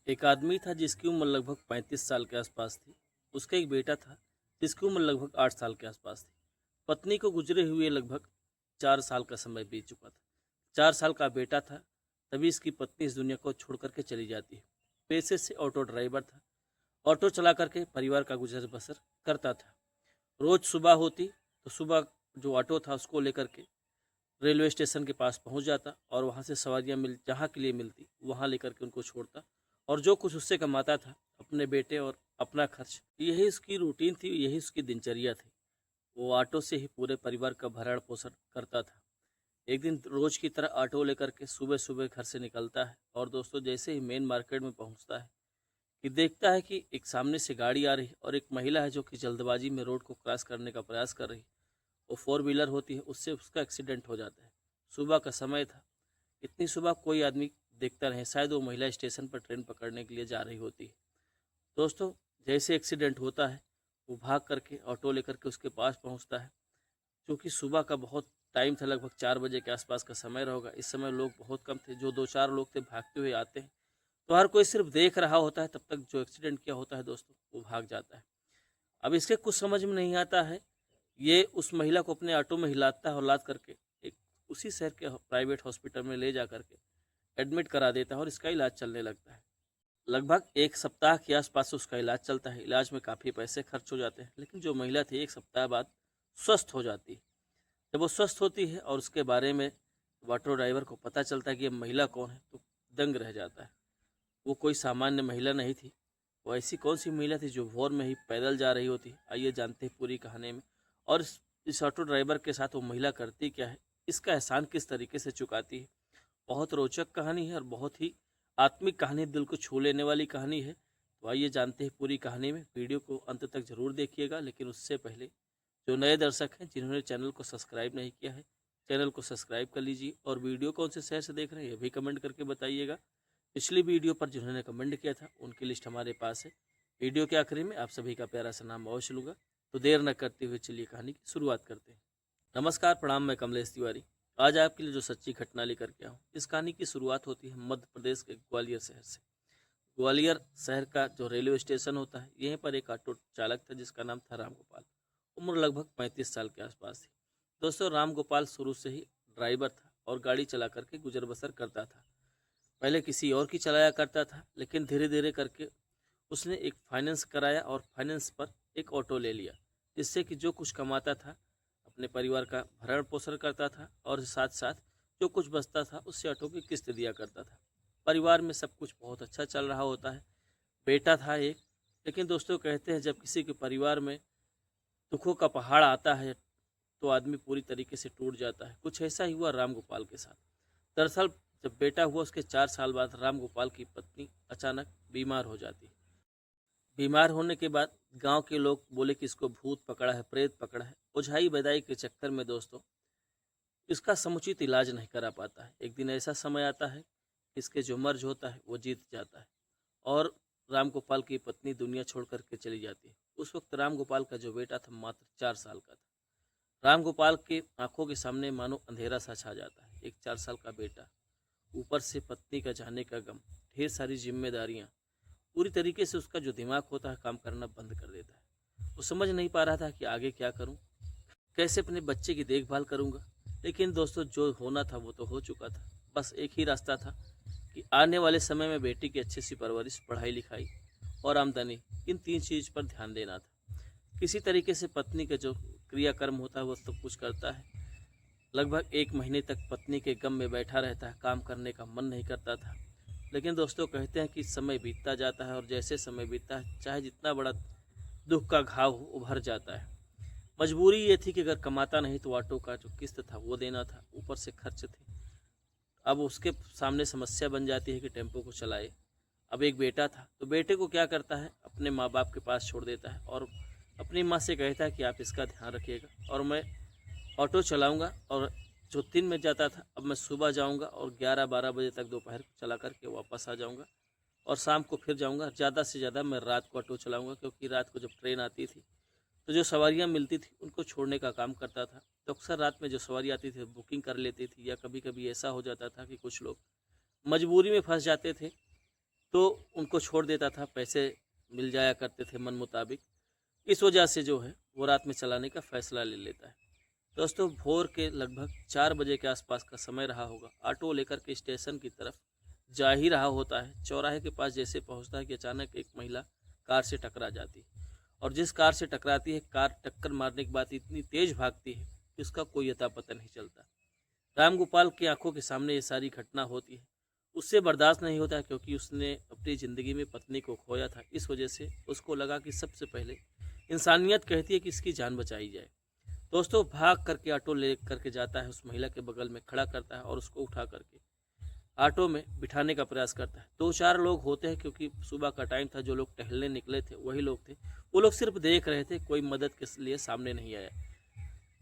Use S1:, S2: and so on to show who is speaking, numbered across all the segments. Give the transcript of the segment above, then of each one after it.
S1: एक आदमी था जिसकी उम्र लगभग 35 साल के आसपास थी। उसका एक बेटा था जिसकी उम्र लगभग 8 साल के आसपास थी। पत्नी को गुजरे हुए लगभग 4 साल का समय बीत चुका था। 4 साल का बेटा था तभी इसकी पत्नी इस दुनिया को छोड़ करके चली जाती है। पेशे से ऑटो ड्राइवर था। ऑटो चला करके परिवार का गुजर बसर करता था। रोज सुबह होती तो सुबह जो ऑटो था उसको लेकर के रेलवे स्टेशन के पास पहुंच जाता और वहां से सवारियां मिल जहाँ के लिए मिलती वहां लेकर के उनको छोड़ता और जो कुछ उससे कमाता था अपने बेटे और अपना खर्च, यही उसकी रूटीन थी, यही उसकी दिनचर्या थी। वो ऑटो से ही पूरे परिवार का भरण पोषण करता था। एक दिन रोज की तरह ऑटो लेकर के सुबह सुबह घर से निकलता है और दोस्तों जैसे ही मेन मार्केट में पहुंचता है कि देखता है कि एक सामने से गाड़ी आ रही है और एक महिला है जो कि जल्दबाजी में रोड को क्रॉस करने का प्रयास कर रही है। वो फोर व्हीलर होती है, उससे उसका एक्सीडेंट हो जाता है। सुबह का समय था। इतनी सुबह कोई आदमी देखता नहीं, शायद वो महिला स्टेशन पर ट्रेन पकड़ने के लिए जा रही होती है। दोस्तों जैसे एक्सीडेंट होता है वो भाग करके ऑटो लेकर के उसके पास पहुंचता है। क्योंकि सुबह का बहुत टाइम था, लगभग 4 बजे के आसपास का समय होगा। इस समय लोग बहुत कम थे, जो दो चार लोग थे भागते हुए आते हैं। तो हर कोई सिर्फ देख रहा होता है, तब तक जो एक्सीडेंट किया होता है दोस्तों वो भाग जाता है। अब इसके कुछ समझ में नहीं आता है। ये उस महिला को अपने ऑटो में हिलाता है और लाद करके एक उसी शहर के प्राइवेट हॉस्पिटल में ले जा करके एडमिट करा देता है और इसका इलाज चलने लगता है। लगभग एक सप्ताह के आसपास उसका इलाज चलता है। इलाज में काफ़ी पैसे खर्च हो जाते हैं, लेकिन जो महिला थी एक सप्ताह बाद स्वस्थ हो जाती है। जब वो स्वस्थ होती है और उसके बारे में ऑटो ड्राइवर को पता चलता है कि ये महिला कौन है, तो दंग रह जाता है। वो कोई सामान्य महिला नहीं थी। वो ऐसी कौन सी महिला थी जो भोर में ही पैदल जा रही होती। आइए जानते हैं पूरी कहानी में। और इस ऑटो ड्राइवर के साथ वो महिला करती क्या है, इसका एहसान किस तरीके से चुकाती है। बहुत रोचक कहानी है और बहुत ही आत्मिक कहानी, दिल को छू लेने वाली कहानी है। तो आइए जानते हैं पूरी कहानी में। वीडियो को अंत तक जरूर देखिएगा, लेकिन उससे पहले जो नए दर्शक हैं जिन्होंने चैनल को सब्सक्राइब नहीं किया है, चैनल को सब्सक्राइब कर लीजिए और वीडियो कौन से शहर से देख रहे हैं ये भी कमेंट करके बताइएगा। पिछली वीडियो पर जिन्होंने कमेंट किया था उनकी लिस्ट हमारे पास है। वीडियो के आखिरी में आप सभी का प्यारा सा नाम अवश्य लूँगा। तो देर न करते हुए चलिए कहानी की शुरुआत करते हैं। नमस्कार, प्रणाम, मैं कमलेश तिवारी आज आपके लिए जो सच्ची घटना लेकर के आऊँ। इस कहानी की शुरुआत होती है मध्य प्रदेश के ग्वालियर शहर से। ग्वालियर शहर का जो रेलवे स्टेशन होता है, यहीं पर एक ऑटो चालक था जिसका नाम था राम गोपाल। उम्र लगभग 35 साल के आसपास थी। दोस्तों राम गोपाल शुरू से ही ड्राइवर था और गाड़ी चला करके गुजर बसर करता था। पहले किसी और की चलाया करता था, लेकिन धीरे धीरे करके उसने एक फाइनेंस कराया और फाइनेंस पर एक ऑटो ले लिया, जिससे कि जो कुछ कमाता था अपने परिवार का भरण पोषण करता था और साथ साथ जो कुछ बचता था उससे ऑटो की किस्त दिया करता था। परिवार में सब कुछ बहुत अच्छा चल रहा होता है। बेटा था एक। लेकिन दोस्तों कहते हैं जब किसी के परिवार में दुखों का पहाड़ आता है तो आदमी पूरी तरीके से टूट जाता है। कुछ ऐसा ही हुआ राम गोपाल के साथ। दरअसल जब बेटा हुआ उसके 4 साल बाद राम गोपाल की पत्नी अचानक बीमार हो जाती है। बीमार होने के बाद गांव के लोग बोले कि इसको भूत पकड़ा है, प्रेत पकड़ा है। ओझाई बदाई के चक्कर में दोस्तों इसका समुचित इलाज नहीं करा पाता है। एक दिन ऐसा समय आता है कि इसके जो मर्ज होता है वो जीत जाता है और राम गोपाल की पत्नी दुनिया छोड़ करके चली जाती है। उस वक्त राम गोपाल का जो बेटा था मात्र 4 साल का था। राम गोपाल के आंखों के सामने मानो अंधेरा सा छा जाता है। एक 4 साल का बेटा, ऊपर से पत्नी का जाने का गम, ढेर सारी जिम्मेदारियां। पूरी तरीके से उसका जो दिमाग होता है काम करना बंद कर देता है। वो समझ नहीं पा रहा था कि आगे क्या करूं, कैसे अपने बच्चे की देखभाल करूंगा। लेकिन दोस्तों जो होना था वो तो हो चुका था। बस एक ही रास्ता था कि आने वाले समय में बेटी की अच्छी सी परवरिश, पढ़ाई लिखाई और आमदनी, इन 3 चीज़ पर ध्यान देना था। किसी तरीके से पत्नी का जो क्रियाकर्म होता है वो सब कुछ करता है। लगभग 1 महीने तक पत्नी के गम में बैठा रहता है, काम करने का मन नहीं करता था। लेकिन दोस्तों कहते हैं कि समय बीतता जाता है और जैसे समय बीतता है चाहे जितना बड़ा दुख का घाव हो उभर जाता है। मजबूरी ये थी कि अगर कमाता नहीं तो ऑटो का जो किस्त था वो देना था, ऊपर से खर्च थे। अब उसके सामने समस्या बन जाती है कि टेम्पो को चलाए। अब एक बेटा था तो बेटे को क्या करता है, अपने माँ बाप के पास छोड़ देता है और अपनी माँ से कहता है कि आप इसका ध्यान रखिएगा और मैं ऑटो चलाऊंगा। और जो दिन में जाता था अब मैं सुबह जाऊंगा और 11-12 बजे तक दोपहर को चला करके वापस आ जाऊंगा और शाम को फिर जाऊंगा। ज़्यादा से ज़्यादा मैं रात को ऑटो चलाऊंगा, क्योंकि रात को जब ट्रेन आती थी तो जो सवारियां मिलती थी उनको छोड़ने का काम करता था। तो अक्सर रात में जो सवारी आती थी बुकिंग कर लेती थी, या कभी कभी ऐसा हो जाता था कि कुछ लोग मजबूरी में फंस जाते थे तो उनको छोड़ देता था, पैसे मिल जाया करते थे मन मुताबिक। इस वजह से जो है वो रात में चलाने का फ़ैसला ले लेता है। दोस्तों भोर के लगभग 4 बजे के आसपास का समय रहा होगा। ऑटो लेकर के स्टेशन की तरफ जा ही रहा होता है। चौराहे के पास जैसे पहुंचता है कि अचानक एक महिला कार से टकरा जाती है, और जिस कार से टकराती है, कार टक्कर मारने के बाद इतनी तेज भागती है कि उसका कोई अता पता नहीं चलता। रामगोपाल की आंखों के सामने ये सारी घटना होती है। उससे बर्दाश्त नहीं होता, क्योंकि उसने अपनी ज़िंदगी में पत्नी को खोया था। इस वजह से उसको लगा कि सबसे पहले इंसानियत कहती है कि इसकी जान बचाई जाए। दोस्तों भाग करके ऑटो ले करके जाता है, उस महिला के बगल में खड़ा करता है और उसको उठा करके ऑटो में बिठाने का प्रयास करता है। 2-4 लोग होते हैं, क्योंकि सुबह का टाइम था। जो लोग टहलने निकले थे वही लोग थे। वो लोग सिर्फ देख रहे थे, कोई मदद के लिए सामने नहीं आया।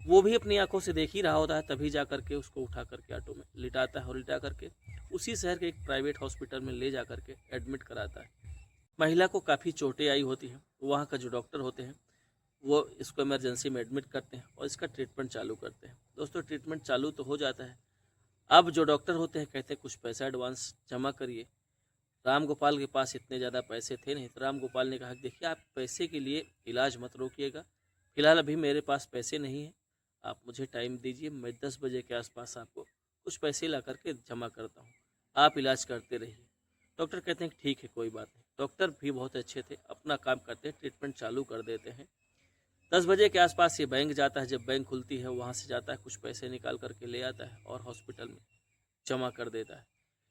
S1: वो भी अपनी आंखों से देख ही रहा होता है, तभी जा करके उसको उठा करके ऑटो में लिटाता है और लिटा करके उसी शहर के एक प्राइवेट हॉस्पिटल में ले जा करके एडमिट कराता है। महिला को काफ़ी चोटें आई होती हैं। वहाँ का जो डॉक्टर होते हैं वो इसको इमरजेंसी में एडमिट करते हैं और इसका ट्रीटमेंट चालू करते हैं। दोस्तों ट्रीटमेंट चालू तो हो जाता है। अब जो डॉक्टर होते हैं कहते हैं कुछ पैसा एडवांस जमा करिए। राम गोपाल के पास इतने ज़्यादा पैसे थे नहीं, तो राम गोपाल ने कहा कि देखिए आप पैसे के लिए इलाज मत रोकिएगा, फिलहाल अभी मेरे पास पैसे नहीं हैं, आप मुझे टाइम दीजिए, मैं 10 बजे के आसपास आपको कुछ पैसे ला करके जमा करता हूँ, आप इलाज करते रहिए। डॉक्टर कहते हैं ठीक है कोई बात नहीं। डॉक्टर भी बहुत अच्छे थे, अपना काम करते हैं, ट्रीटमेंट चालू कर देते हैं। 10 बजे के आसपास ये बैंक जाता है। जब बैंक खुलती है वहाँ से जाता है, कुछ पैसे निकाल करके ले आता है और हॉस्पिटल में जमा कर देता है।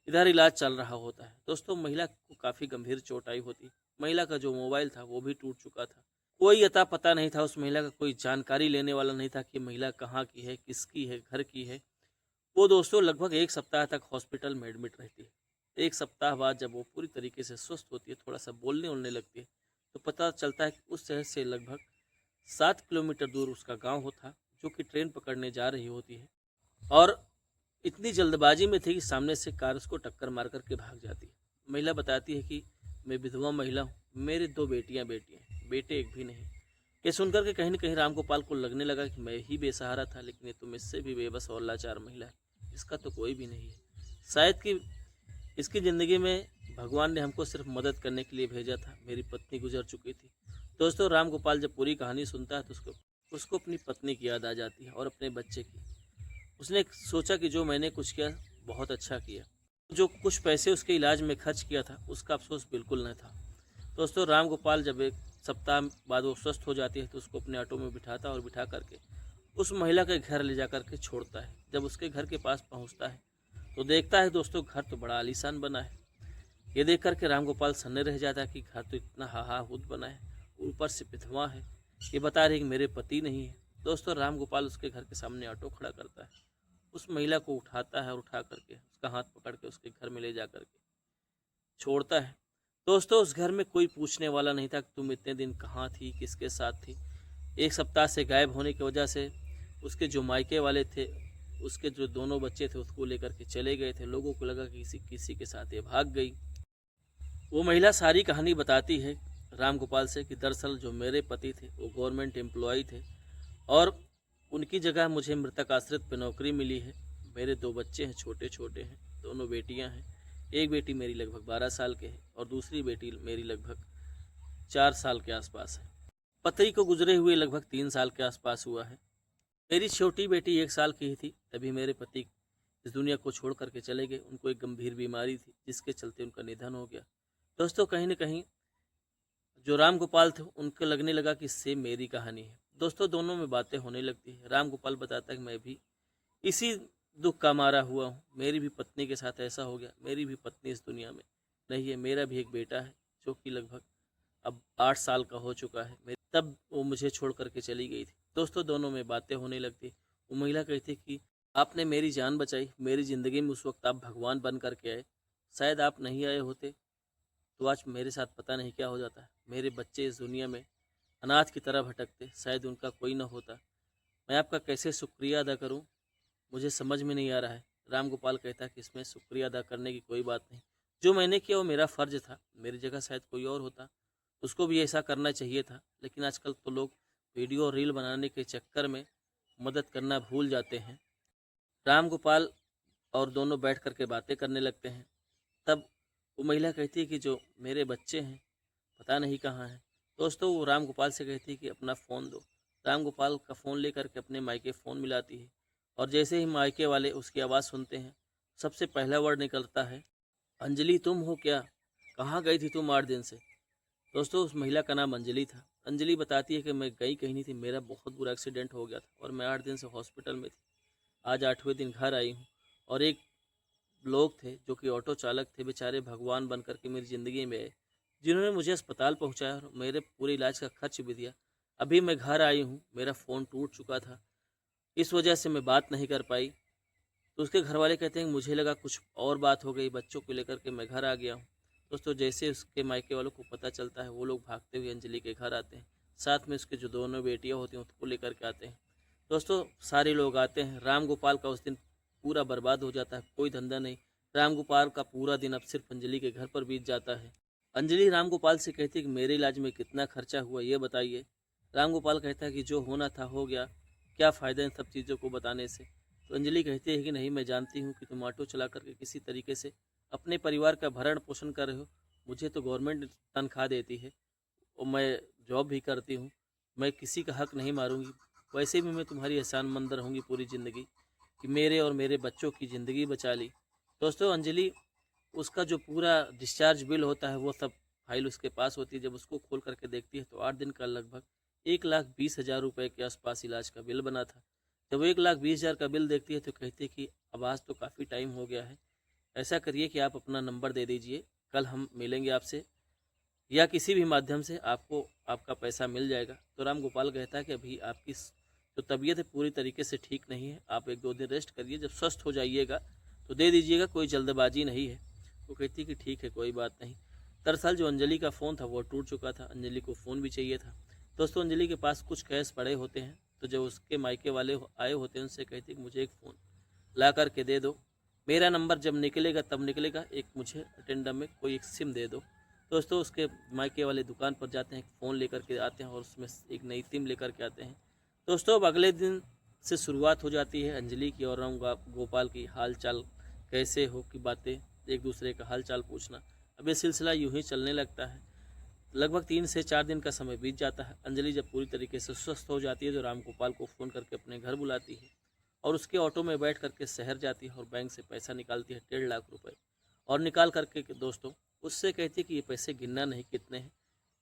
S1: इधर इलाज चल रहा होता है। दोस्तों महिला को काफ़ी गंभीर चोट आई होती। महिला का जो मोबाइल था वो भी टूट चुका था। कोई अता पता नहीं था उस महिला का, कोई जानकारी लेने वाला नहीं था कि महिला कहाँ की है, किसकी है, घर की है। वो दोस्तों लगभग 1 सप्ताह तक हॉस्पिटल में एडमिट रहती है। 1 सप्ताह बाद जब वो पूरी तरीके से स्वस्थ होती है, थोड़ा सा बोलने उलने लगती है, तो पता चलता है कि उस शहर से लगभग 7 किलोमीटर दूर उसका गाँव होता, जो कि ट्रेन पकड़ने जा रही होती है, और इतनी जल्दबाजी में थी कि सामने से कार उसको टक्कर मार करके भाग जाती है। महिला बताती है कि मैं विधवा महिला हूँ, मेरी 2 बेटियाँ हैं, बेटे एक भी नहीं। ये सुनकर के कहीं न कहीं रामगोपाल को लगने लगा कि मैं ही बेसहारा था, लेकिन ये तो मुझसे भी बेबस और लाचार महिला है, इसका तो कोई भी नहीं है। शायद कि इसकी ज़िंदगी में भगवान ने हमको सिर्फ मदद करने के लिए भेजा था। मेरी पत्नी गुजर चुकी थी। दोस्तों रामगोपाल जब पूरी कहानी सुनता है तो उसको अपनी पत्नी की याद आ जाती है और अपने बच्चे की। उसने सोचा कि जो मैंने कुछ किया बहुत अच्छा किया। जो कुछ पैसे उसके इलाज में खर्च किया था उसका अफसोस बिल्कुल न था। दोस्तों रामगोपाल जब 1 सप्ताह बाद वो स्वस्थ हो जाती है तो उसको अपने ऑटो में बिठाता और बिठा करके उस महिला के घर ले जा करके छोड़ता है। जब उसके घर के पास पहुंचता है तो देखता है दोस्तों घर तो बड़ा आलीशान बना है। ये देख करके रामगोपाल सन्ने रह जाता है कि घर तो इतना हाहाहुद बना है, ऊपर से विधवा है, ये बता रही कि मेरे पति नहीं है। दोस्तों रामगोपाल उसके घर के सामने ऑटो खड़ा करता है, उस महिला को उठाता है और उठा करके उसका हाथ पकड़ के उसके घर में ले जा करके छोड़ता है। दोस्तों उस घर में कोई पूछने वाला नहीं था कि तुम इतने दिन कहाँ थी, किसके साथ थी। 1 सप्ताह से गायब होने की वजह से उसके जो मायके वाले थे, उसके जो दोनों बच्चे थे उसको लेकर के चले गए थे। लोगों को लगा कि किसी किसी के साथ ये भाग गई। वो महिला सारी कहानी बताती है रामगोपाल से कि दरअसल जो मेरे पति थे वो गवर्नमेंट एम्प्लॉय थे और उनकी जगह मुझे मृतक आश्रित पे नौकरी मिली है। मेरे 2 बच्चे हैं, छोटे छोटे हैं, दोनों बेटियां हैं। एक बेटी मेरी लगभग 12 साल के है और दूसरी बेटी मेरी लगभग 4 साल के आसपास है। पति को गुजरे हुए लगभग 3 साल के आसपास हुआ है। मेरी छोटी बेटी 1 साल की ही थी तभी मेरे पति इस दुनिया को छोड़ करके चले गए। उनको एक गंभीर बीमारी थी जिसके चलते उनका निधन हो गया। दोस्तों कहीं न कहीं जो रामगोपाल थे उनको लगने लगा कि सेम मेरी कहानी है। दोस्तों दोनों में बातें होने लगती है। रामगोपाल बताता है कि मैं भी इसी दुख का मारा हुआ हूँ, मेरी भी पत्नी के साथ ऐसा हो गया, मेरी भी पत्नी इस दुनिया में नहीं है, मेरा भी एक बेटा है जो कि लगभग अब 8 साल का हो चुका है। तब वो मुझे छोड़ करके चली गई थी। दोस्तों दोनों में बातें होने लगती। वो महिला कहती कि आपने मेरी जान बचाई, मेरी ज़िंदगी में उस वक्त आप भगवान बन करके आए, शायद आप नहीं आए होते तो आज मेरे साथ पता नहीं क्या हो जाता है। मेरे बच्चे इस दुनिया में अनाथ की तरह भटकते, शायद उनका कोई न होता। मैं आपका कैसे शुक्रिया अदा करूं, मुझे समझ में नहीं आ रहा है। रामगोपाल कहता है कि इसमें शुक्रिया अदा करने की कोई बात नहीं, जो मैंने किया वो मेरा फ़र्ज था। मेरी जगह शायद कोई और होता, उसको भी ऐसा करना चाहिए था, लेकिन आजकल तो लोग वीडियो और रील बनाने के चक्कर में मदद करना भूल जाते हैं। रामगोपाल और दोनों बैठ कर के बातें करने लगते हैं। तब वो महिला कहती है कि जो मेरे बच्चे हैं पता नहीं कहाँ हैं। दोस्तों वो राम गोपाल से कहती है कि अपना फ़ोन दो। राम गोपाल का फ़ोन लेकर के अपने मायके फ़ोन मिलाती है और जैसे ही मायके वाले उसकी आवाज़ सुनते हैं, सबसे पहला वर्ड निकलता है, अंजलि तुम हो क्या? कहाँ गई थी तुम 8 दिन से? दोस्तों उस महिला का नाम अंजलि था। अंजलि बताती है कि मैं गई कहीं नहीं थी, मेरा बहुत बुरा एक्सीडेंट हो गया था और मैं 8 दिन से हॉस्पिटल में थी। आज 8वें दिन घर आई हूँ और एक लोग थे जो कि ऑटो चालक थे, बेचारे भगवान बन कर के मेरी ज़िंदगी में आए, जिन्होंने मुझे अस्पताल पहुँचाया और मेरे पूरे इलाज का खर्च भी दिया। अभी मैं घर आई हूँ, मेरा फ़ोन टूट चुका था, इस वजह से मैं बात नहीं कर पाई। तो उसके घर वाले कहते हैं कि मुझे लगा कुछ और बात हो गई, बच्चों को लेकर के मैं घर आ गया हूँ। दोस्तों जैसे उसके मायके वालों को पता चलता है, वो लोग भागते हुए अंजलि के घर आते हैं, साथ में उसके जो दोनों बेटियाँ होती हैं उसको लेकर के आते हैं। दोस्तों सारे लोग आते हैं। राम गोपाल का उस दिन पूरा बर्बाद हो जाता है, कोई धंधा नहीं। राम गोपाल का पूरा दिन अब सिर्फ अंजलि के घर पर बीत जाता है। अंजलि राम गोपाल से कहती है कि मेरे इलाज में कितना खर्चा हुआ ये बताइए। राम गोपाल कहता है कि जो होना था हो गया, क्या फ़ायदा इन सब चीज़ों को बताने से। तो अंजलि कहती है कि नहीं, मैं जानती हूँ कि तुम ऑटो चला करके किसी तरीके से अपने परिवार का भरण पोषण कर रहे हो। मुझे तो गवर्नमेंट तनख्वाह देती है और मैं जॉब भी करती हूँ, मैं किसी का हक नहीं मारूंगी। वैसे भी मैं तुम्हारी एहसानमंद रहूँगी पूरी ज़िंदगी कि मेरे और मेरे बच्चों की ज़िंदगी बचा ली। दोस्तों अंजलि उसका जो पूरा डिस्चार्ज बिल होता है वो सब फाइल उसके पास होती है। जब उसको खोल करके देखती है तो 8 दिन का लगभग 1,20,000 रुपये के आसपास इलाज का बिल बना था। जब वो 1,20,000 का बिल देखती है तो कहती है कि अब आज तो काफ़ी टाइम हो गया है, ऐसा करिए कि आप अपना नंबर दे दीजिए, कल हम मिलेंगे आपसे या किसी भी माध्यम से आपको आपका पैसा मिल जाएगा। तो राम गोपाल कहता है कि अभी आपकी जो तबीयत है पूरी तरीके से ठीक नहीं है, आप 1-2 दिन रेस्ट करिए, जब स्वस्थ हो जाइएगा तो दे दीजिएगा, कोई जल्दबाजी नहीं है। वो कहती कि ठीक है, कोई बात नहीं। दरअसल जो अंजलि का फ़ोन था वो टूट चुका था, अंजलि को फ़ोन भी चाहिए था। दोस्तों अंजलि के पास कुछ कैश पड़े होते हैं, तो जब उसके मायके वाले आए होते हैं उनसे कहती कि मुझे एक फ़ोन ला कर के दे दो, मेरा नंबर जब निकलेगा तब निकलेगा, एक मुझे अटेंडम में कोई एक सिम दे दो। दोस्तों उसके मायके वाले दुकान पर जाते हैं, फ़ोन लेकर के आते हैं और उसमें एक नई सिम लेकर के आते हैं। दोस्तों अब अगले दिन से शुरुआत हो जाती है अंजलि की और राम गोपाल की हाल चाल कैसे हो की बातें, एक दूसरे का हाल चाल पूछना। अब ये सिलसिला यूं ही चलने लगता है। लगभग 3 से 4 दिन का समय बीत जाता है। अंजलि जब पूरी तरीके से स्वस्थ हो जाती है तो राम गोपाल को फ़ोन करके अपने घर बुलाती है और उसके ऑटो में बैठ करके शहर जाती है और बैंक से पैसा निकालती है 1.5 लाख रुपए। और निकाल करके दोस्तों उससे कहती है कि ये पैसे गिनना नहीं कितने हैं,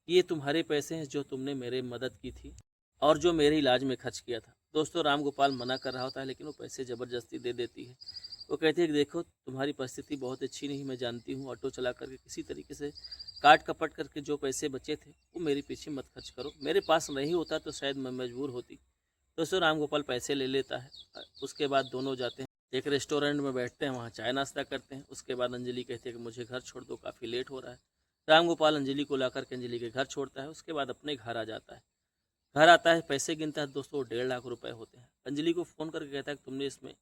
S1: ये तुम्हारे पैसे हैं जो तुमने मेरे मदद की थी और जो मेरे इलाज में खर्च किया था। दोस्तों राम गोपाल मना कर रहा होता है लेकिन वो पैसे ज़बरदस्ती दे देती है। वो कहती है कि देखो तुम्हारी परिस्थिति बहुत अच्छी नहीं, मैं जानती हूँ, ऑटो चला करके किसी तरीके से काट कपट करके जो पैसे बचे थे वो मेरे पीछे मत खर्च करो, मेरे पास नहीं होता तो शायद मैं मजबूर होती। दोस्तों राम गोपाल पैसे ले लेता है। उसके बाद दोनों जाते हैं एक रेस्टोरेंट में, बैठते हैं, वहाँ चाय नाश्ता करते हैं। उसके बाद अंजलि कहती है कि मुझे घर छोड़ दो, काफ़ी लेट हो रहा है। राम गोपाल अंजलि को ला करके अंजलि के घर छोड़ता है, उसके बाद अपने घर आ जाता है। घर आता है, पैसे गिनता है। दोस्तों 1.5 लाख रुपए होते हैं। अंजलि को फ़ोन करके कहता है कि तुमने इसमें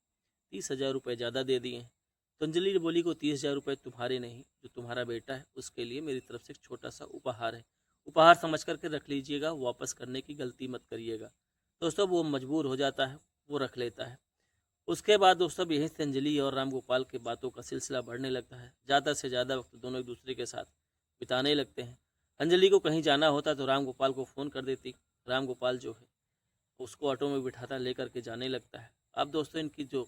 S1: 30,000 रुपये ज़्यादा दे दिए हैं। तो अंजलि ने बोली को 30,000 रुपये तुम्हारे नहीं, जो तुम्हारा बेटा है उसके लिए मेरी तरफ से एक छोटा सा उपहार है, उपहार समझ करके रख लीजिएगा, वापस करने की गलती मत करिएगा। दोस्तों वो मजबूर हो जाता है, वो रख लेता है। उसके बाद दोस्तों अब यहीं से अंजलि और राम गोपाल के बातों का सिलसिला बढ़ने लगता है। ज़्यादा से ज़्यादा वक्त दोनों एक दूसरे के साथ बिताने लगते हैं। अंजलि को कहीं जाना होता तो राम गोपाल को फ़ोन कर देती, राम गोपाल जो है उसको ऑटो में बिठाता, लेकर के जाने लगता है। अब दोस्तों इनकी जो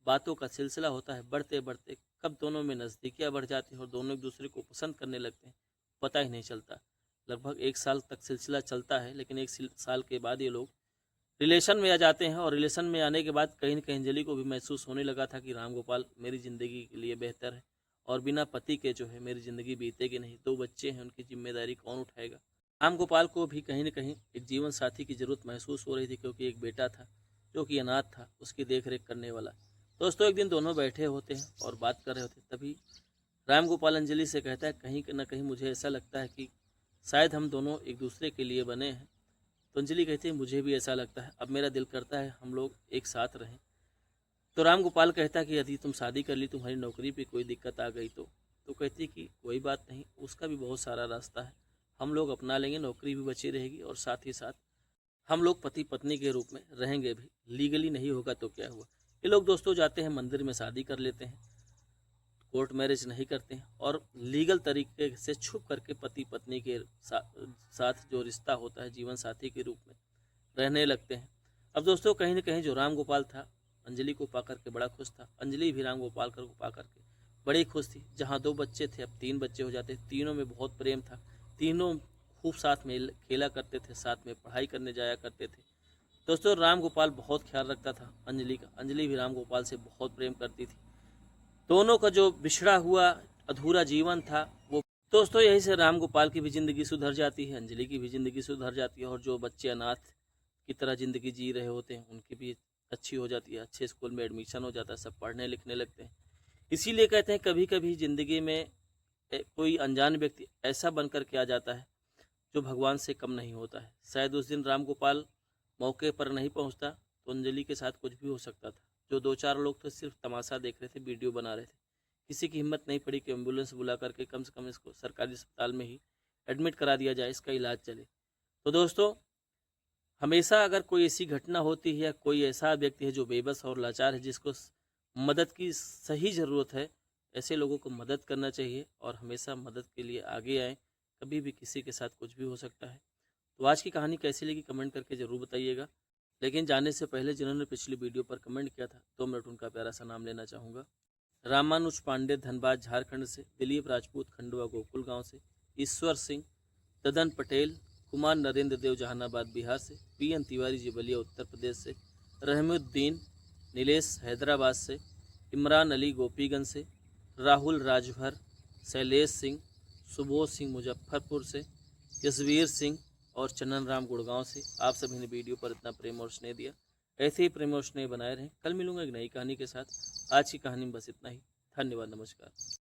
S1: बातों का सिलसिला होता है बढ़ते बढ़ते कब दोनों में नज़दीकियाँ बढ़ जाती हैं और दोनों एक दूसरे को पसंद करने लगते हैं, पता ही नहीं चलता। लगभग 1 साल तक सिलसिला चलता है, लेकिन 1 साल के बाद ये लोग रिलेशन में आ जाते हैं और रिलेशन में आने के बाद कहीं न कहीं अंजलि को भी महसूस होने लगा था कि राम गोपाल मेरी ज़िंदगी के लिए बेहतर है और बिना पति के जो है मेरी ज़िंदगी बीतेगी नहीं। 2 बच्चे हैं, उनकी ज़िम्मेदारी कौन उठाएगा। राम गोपाल को भी कहीं न कहीं एक जीवन साथी की ज़रूरत महसूस हो रही थी, क्योंकि एक बेटा था जो कि अनाथ था, उसकी देख रेख करने वाला। दोस्तों एक दिन दोनों बैठे होते हैं और बात कर रहे होते हैं, तभी राम गोपाल अंजलि से कहता है कहीं न कहीं मुझे ऐसा लगता है कि शायद हम दोनों एक दूसरे के लिए बने हैं। तो अंजलि कहती है मुझे भी ऐसा लगता है, अब मेरा दिल करता है हम लोग एक साथ रहें। तो राम गोपाल कहता है कि यदि तुम शादी कर ली, तुम्हारी नौकरी पे कोई दिक्कत आ गई तो कहती है कि कोई बात नहीं, उसका भी बहुत सारा रास्ता है, हम लोग अपना लेंगे, नौकरी भी बची रहेगी और साथ ही साथ हम लोग पति पत्नी के रूप में रहेंगे भी, लीगली नहीं होगा तो क्या हुआ। ये लोग दोस्तों जाते हैं मंदिर में, शादी कर लेते हैं। कोर्ट मैरिज नहीं करते हैं और लीगल तरीके से छुप करके पति पत्नी के साथ जो रिश्ता होता है जीवन साथी के रूप में रहने लगते हैं। अब दोस्तों कहीं ना कहीं जो राम गोपाल था अंजलि को पा करके बड़ा खुश था, अंजलि भी राम गोपाल को पा करके बड़ी खुश थी। जहाँ 2 बच्चे थे अब 3 बच्चे हो जाते, तीनों में बहुत प्रेम था, तीनों खूब साथ में खेला करते थे, साथ में पढ़ाई करने जाया करते थे। दोस्तों राम गोपाल बहुत ख्याल रखता था अंजलि का, अंजलि भी राम गोपाल से बहुत प्रेम करती थी। दोनों का जो बिछड़ा हुआ अधूरा जीवन था वो दोस्तों यही से राम गोपाल की भी ज़िंदगी सुधर जाती है, अंजलि की भी ज़िंदगी सुधर जाती है और जो बच्चे अनाथ की तरह ज़िंदगी जी रहे होते हैं उनकी भी अच्छी हो जाती है, अच्छे स्कूल में एडमिशन हो जाता है, सब पढ़ने लिखने लगते हैं। इसीलिए कहते हैं कभी कभी ज़िंदगी में कोई अनजान व्यक्ति ऐसा बन कर के आ जाता है जो भगवान से कम नहीं होता है। शायद उस दिन राम गोपाल मौके पर नहीं पहुंचता तो अंजलि के साथ कुछ भी हो सकता था। जो 2-4 लोग थे सिर्फ तमाशा देख रहे थे, वीडियो बना रहे थे, किसी की हिम्मत नहीं पड़ी कि एम्बुलेंस बुला करके कम से कम इसको सरकारी अस्पताल में ही एडमिट करा दिया जाए, इसका इलाज चले। तो दोस्तों हमेशा अगर कोई ऐसी घटना होती है या कोई ऐसा व्यक्ति है जो बेबस और लाचार है जिसको मदद की सही ज़रूरत है, ऐसे लोगों को मदद करना चाहिए और हमेशा मदद के लिए आगे आएँ। कभी भी किसी के साथ कुछ भी हो सकता है। तो आज की कहानी कैसी लगी कमेंट करके ज़रूर बताइएगा। लेकिन जाने से पहले जिन्होंने पिछली वीडियो पर कमेंट किया था 2 मिनट उनका प्यारा सा नाम लेना चाहूँगा। रामानुज पांडे धनबाद झारखंड से, दिलीप राजपूत खंडवा गोकुल गांव से, ईश्वर सिंह, ददन पटेल, कुमार नरेंद्र देव जहानाबाद बिहार से, पीएन तिवारी जी बलिया उत्तर प्रदेश से, रहमुद्दीन नीलेश हैदराबाद से, इमरान अली गोपीगंज से, राहुल राजभर, शैलेश सिंह, सुबोध सिंह मुजफ्फरपुर से, यशवीर सिंह और चंदन राम गुड़गांव से। आप सभी ने वीडियो पर इतना प्रेम और स्नेह दिया, ऐसे ही प्रेम और स्नेह बनाए रहें। कल मिलूंगा एक नई कहानी के साथ। आज की कहानी में बस इतना ही। धन्यवाद, नमस्कार।